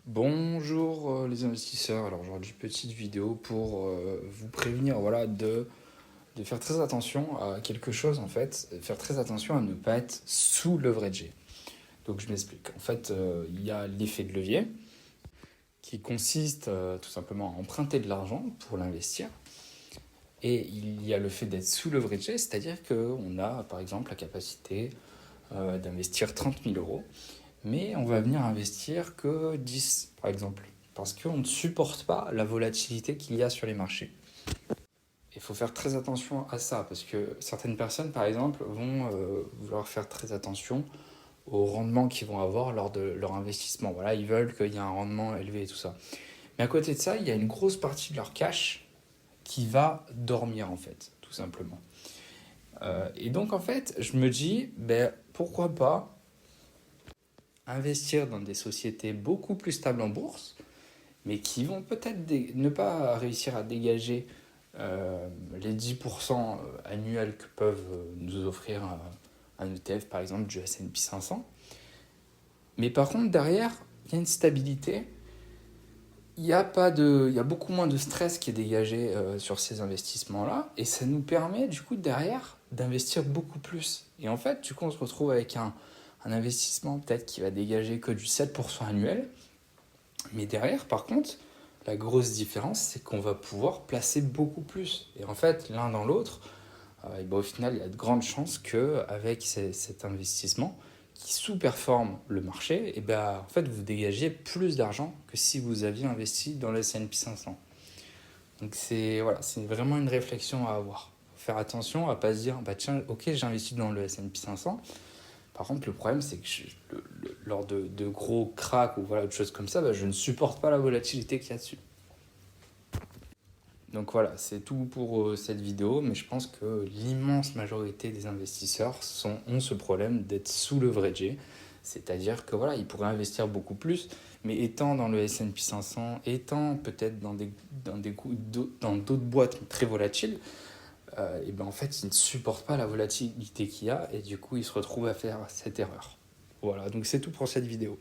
Bonjour les investisseurs, alors aujourd'hui petite vidéo pour vous prévenir voilà, de faire très attention à quelque chose en fait, faire très attention à ne pas être sous-leveragé. Donc je m'explique, en fait il y a l'effet de levier qui consiste tout simplement à emprunter de l'argent pour l'investir et il y a le fait d'être sous-leveragé, c'est-à-dire qu'on a par exemple la capacité d'investir 30 000 euros mais on va venir investir que 10 par exemple, parce qu'on ne supporte pas la volatilité qu'il y a sur les marchés. Il faut faire très attention à ça, parce que certaines personnes, par exemple, vont vouloir faire très attention au rendement qu'ils vont avoir lors de leur investissement. Voilà, ils veulent qu'il y ait un rendement élevé et tout ça. Mais à côté de ça, il y a une grosse partie de leur cash qui va dormir, en fait, tout simplement. Et donc, en fait, je me dis, ben, pourquoi pas investir dans des sociétés beaucoup plus stables en bourse, mais qui vont peut-être ne pas réussir à dégager les 10% annuels que peuvent nous offrir un ETF, par exemple, du S&P 500. Mais par contre, derrière, il y a une stabilité. Il y a beaucoup moins de stress qui est dégagé sur ces investissements-là. Et ça nous permet, du coup, derrière, d'investir beaucoup plus. Et en fait, du coup, on se retrouve avec un investissement peut-être qui va dégager que du 7% annuel. Mais derrière, par contre, la grosse différence, c'est qu'on va pouvoir placer beaucoup plus. Et en fait, l'un dans l'autre, au final, il y a de grandes chances qu'avec cet investissement qui sous-performe le marché, et ben, en fait, vous dégagez plus d'argent que si vous aviez investi dans le S&P 500. Donc c'est vraiment une réflexion à avoir. Faut faire attention à ne pas se dire, bah tiens, ok, j'ai investi dans le S&P 500. Par contre, le problème, c'est que lors de gros cracks ou voilà, de choses comme ça, bah, je ne supporte pas la volatilité qu'il y a dessus. Donc voilà, c'est tout pour cette vidéo, mais je pense que l'immense majorité des investisseurs ont ce problème d'être sous-leveragés, c'est-à-dire que voilà, ils pourraient investir beaucoup plus, mais étant dans le S&P 500, étant peut-être dans d'autres boîtes très volatiles, et ben en fait, ils ne supportent pas la volatilité qu'il y a et du coup, ils se retrouvent à faire cette erreur. Voilà, donc c'est tout pour cette vidéo.